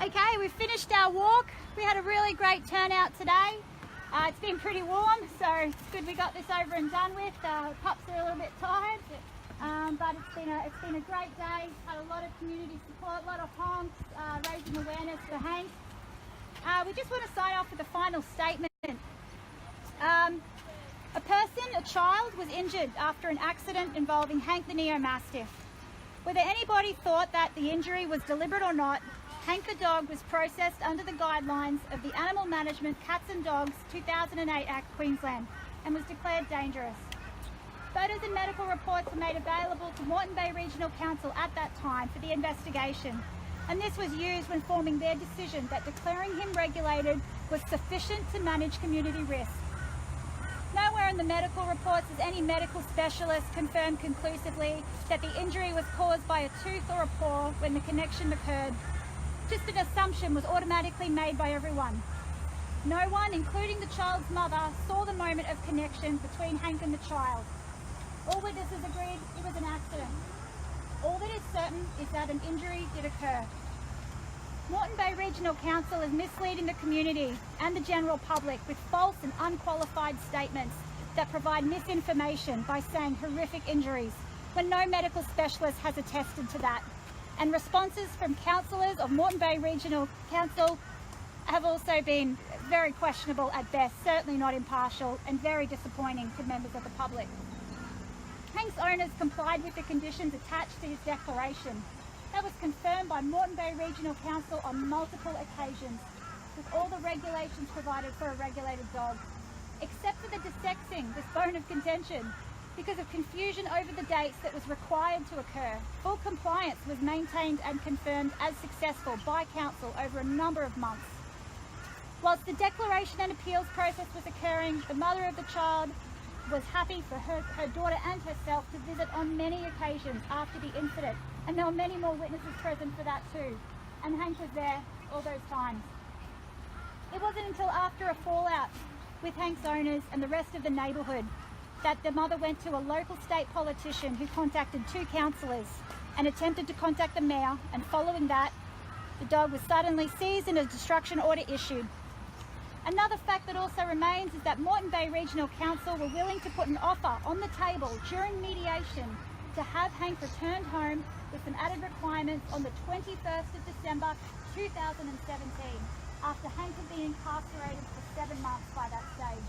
Okay, we've finished our walk. We had a really great turnout today. It's been pretty warm, so it's good we got this over and done with. Pups are a little bit tired, but it's been a great day. Had a lot of community support, a lot of honks, raising awareness for Hank. We just want to sign off with a final statement. A child, was injured after an accident involving Hank the Neo Mastiff. Whether anybody thought that the injury was deliberate or not, Hank the dog was processed under the guidelines of the Animal Management Cats and Dogs 2008 Act Queensland and was declared dangerous. Photos and medical reports were made available to Moreton Bay Regional Council at that time for the investigation, and this was used when forming their decision that declaring him regulated was sufficient to manage community risk. Nowhere in the medical reports has any medical specialist confirmed conclusively that the injury was caused by a tooth or a paw when the connection occurred. Just an assumption was automatically made by everyone. No one, including the child's mother, saw the moment of connection between Hank and the child. All witnesses agreed it was an accident. All that is certain is that an injury did occur. Moreton Bay Regional Council is misleading the community and the general public with false and unqualified statements that provide misinformation by saying horrific injuries when no medical specialist has attested to that. And responses from councillors of Moreton Bay Regional Council have also been very questionable at best, certainly not impartial, and very disappointing to members of the public. Hank's owners complied with the conditions attached to his declaration. That was confirmed by Moreton Bay Regional Council on multiple occasions, with all the regulations provided for a regulated dog, except for the dissexing, this bone of contention. Because of confusion over the dates that was required to occur, full compliance was maintained and confirmed as successful by Council over a number of months. Whilst the declaration and appeals process was occurring, the mother of the child was happy for her daughter and herself to visit on many occasions after the incident, and there were many more witnesses present for that too, and Hank was there all those times. It wasn't until after a fallout with Hank's owners and the rest of the neighbourhood that the mother went to a local state politician who contacted two councillors and attempted to contact the mayor, and following that, the dog was suddenly seized and a destruction order issued. Another fact that also remains is that Moreton Bay Regional Council were willing to put an offer on the table during mediation to have Hank returned home with some added requirements on the 21st of December 2017, after Hank had been incarcerated for 7 months by that stage.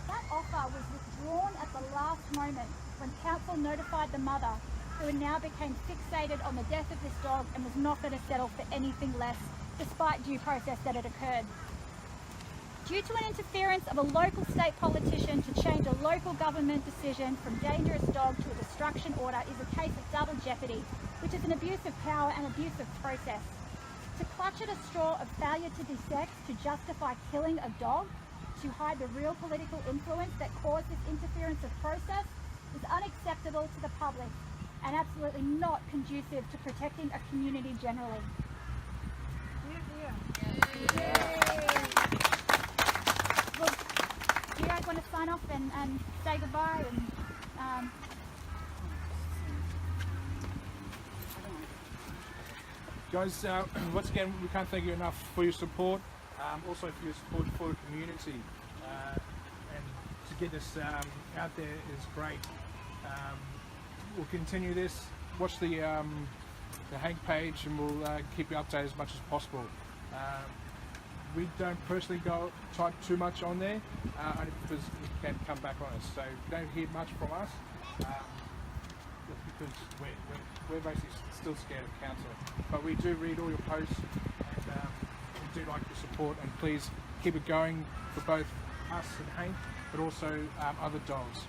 That offer was withdrawn at the last moment when Council notified the mother, who now became fixated on the death of this dog and was not going to settle for anything less, despite due process that had occurred. Due to an interference of a local state politician to change a local government decision from dangerous dog to a destruction order is a case of double jeopardy, which is an abuse of power and abuse of process. To clutch at a straw of failure to dissect to justify killing a dog, to hide the real political influence that caused this interference of process, is unacceptable to the public and absolutely not conducive to protecting a community generally. Well, do you guys want to sign off and say goodbye? And Guys, once again, we can't thank you enough for your support, also for your support for the community, and to get this out there is great. We'll continue this. Watch the Hank page, and we'll keep you updated as much as possible. We don't personally go type too much on there, only because it can come back on us. So don't hear much from us, because we're basically still scared of Council. But we do read all your posts, and we do like your support, and please keep it going for both us and Hank, but also other dogs.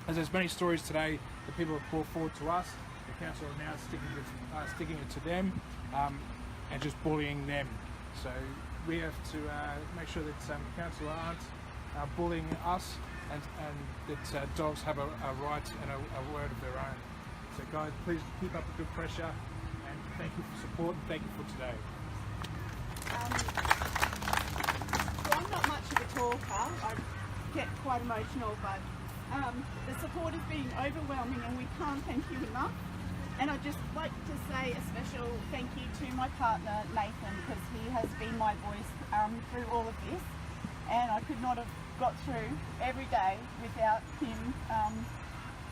As there's many stories today that people have brought forward to us, the Council are now sticking it to them, and just bullying them. So we have to make sure that Council aren't bullying us, and that dogs have a right and a word of their own. So guys, please keep up the good pressure, and thank you for support, and thank you for today. So I'm not much of a talker, I get quite emotional, but the support has been overwhelming, and we can't thank you enough. And I'd just like to say a special thank you to my partner Nathan, because he has been my voice through all of this, and I could not have got through every day without him,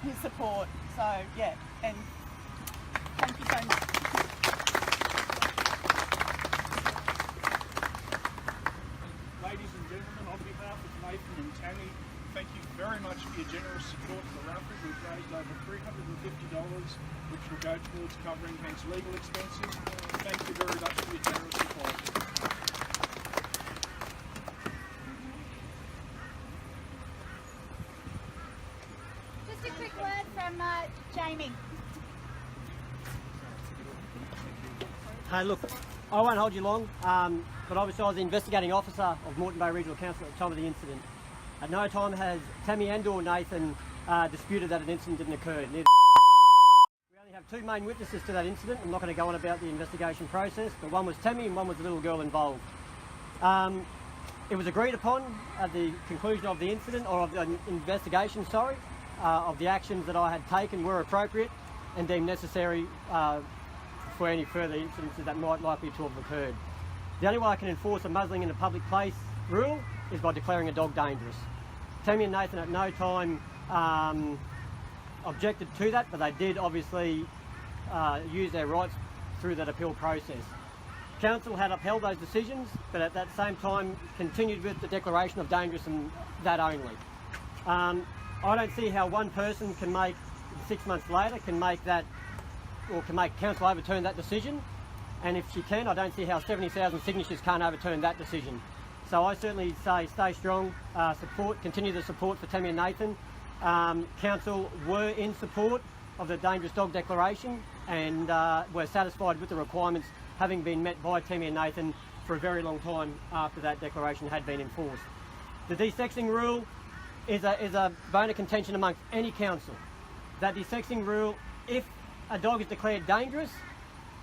his support. So yeah, and thank you so much. Ladies and gentlemen, on behalf of Nathan and Tammy, thank you very much for your generous support for Ralphie. We've raised over $350, which will go towards covering Hank's legal expenses. Thank you very much for your generous support. Just a quick word from Jamie. Hey, look, I won't hold you long, but obviously I was the investigating officer of Moreton Bay Regional Council at the time of the incident. At no time has Tammy and/or Nathan disputed that an incident didn't occur. We only have two main witnesses to that incident. I'm not going to go on about the investigation process, but one was Tammy and one was the little girl involved. It was agreed upon at the conclusion of the incident, or of the investigation, of the actions that I had taken were appropriate and deemed necessary for any further incidences that might likely to have occurred. The only way I can enforce a muzzling in a public place rule is by declaring a dog dangerous. Tammy and Nathan at no time objected to that, but they did obviously use their rights through that appeal process. Council had upheld those decisions, but at that same time continued with the declaration of dangerous and that only. I don't see how one person can make, 6 months later, can make that, or can make council overturn that decision. And if she can, I don't see how 70,000 signatures can't overturn that decision. So I certainly say stay strong, continue the support for Tammy and Nathan. Council were in support of the dangerous dog declaration and were satisfied with the requirements having been met by Tammy and Nathan for a very long time after that declaration had been enforced. The desexing rule is a bone of contention amongst any council. That desexing rule, if a dog is declared dangerous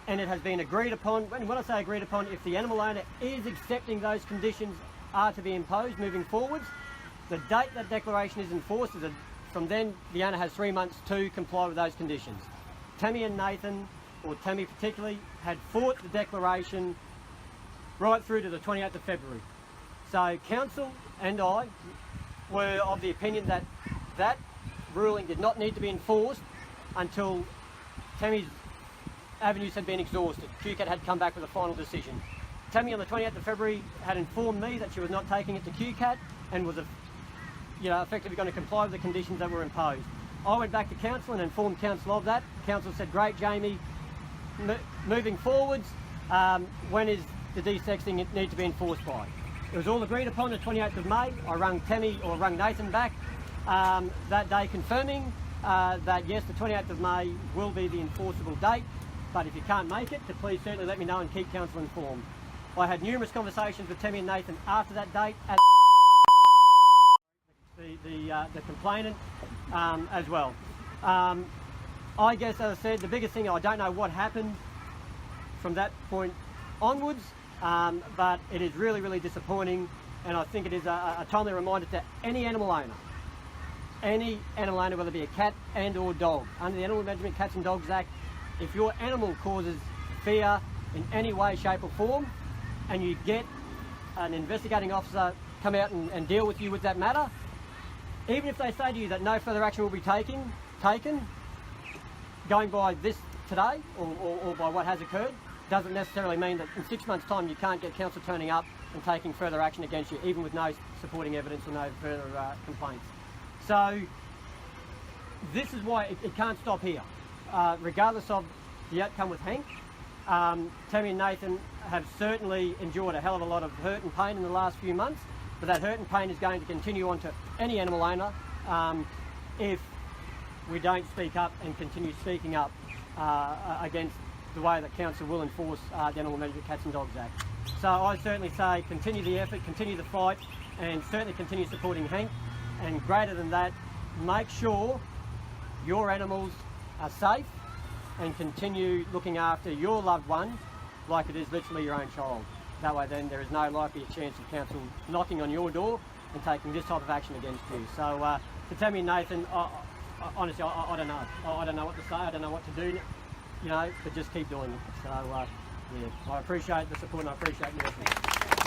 and it has been agreed upon, when I say agreed upon, if the animal owner is accepting those conditions are to be imposed moving forwards, the date that declaration is enforced is from then the owner has 3 months to comply with those conditions. Tammy and Nathan, or Tammy particularly, had fought the declaration right through to the 28th of February. So council and I were of the opinion that that ruling did not need to be enforced until Tammy's avenues had been exhausted. QCAT had come back with a final decision. Tammy on the 28th of February had informed me that she was not taking it to QCAT and was effectively going to comply with the conditions that were imposed. I went back to council and informed council of that. Council said, great Jamie, moving forwards, when is the desexing need to be enforced by? It was all agreed upon the 28th of May. I rung Nathan back that day confirming that yes, the 28th of May will be the enforceable date, but if you can't make it, to please certainly let me know and keep council informed. I had numerous conversations with Tammy and Nathan after that date at the complainant as well. I guess, as I said, the biggest thing, I don't know what happened from that point onwards, but it is really, really disappointing, and I think it is a timely reminder to any animal owner, whether it be a cat and or dog, under the Animal Management Cats and Dogs Act, if your animal causes fear in any way, shape or form, and you get an investigating officer come out and deal with you with that matter, even if they say to you that no further action will be taken, going by this today or by what has occurred, doesn't necessarily mean that in 6 months' time you can't get council turning up and taking further action against you, even with no supporting evidence or no further complaints. So this is why it can't stop here. Regardless of the outcome with Hank, Tammy and Nathan have certainly endured a hell of a lot of hurt and pain in the last few months, but that hurt and pain is going to continue on to any animal owner if we don't speak up and continue speaking up against the way that council will enforce the Animal Management Cats and Dogs Act. So I certainly say continue the effort, continue the fight, and certainly continue supporting Hank. And greater than that, make sure your animals are safe and continue looking after your loved one like it is literally your own child. That way then there is no likely chance of council knocking on your door and taking this type of action against you. So to Tammy and Nathan, honestly, I don't know. I don't know what to say. I don't know what to do you know, but just keep doing it. So, yeah, I appreciate the support and I appreciate your efforts.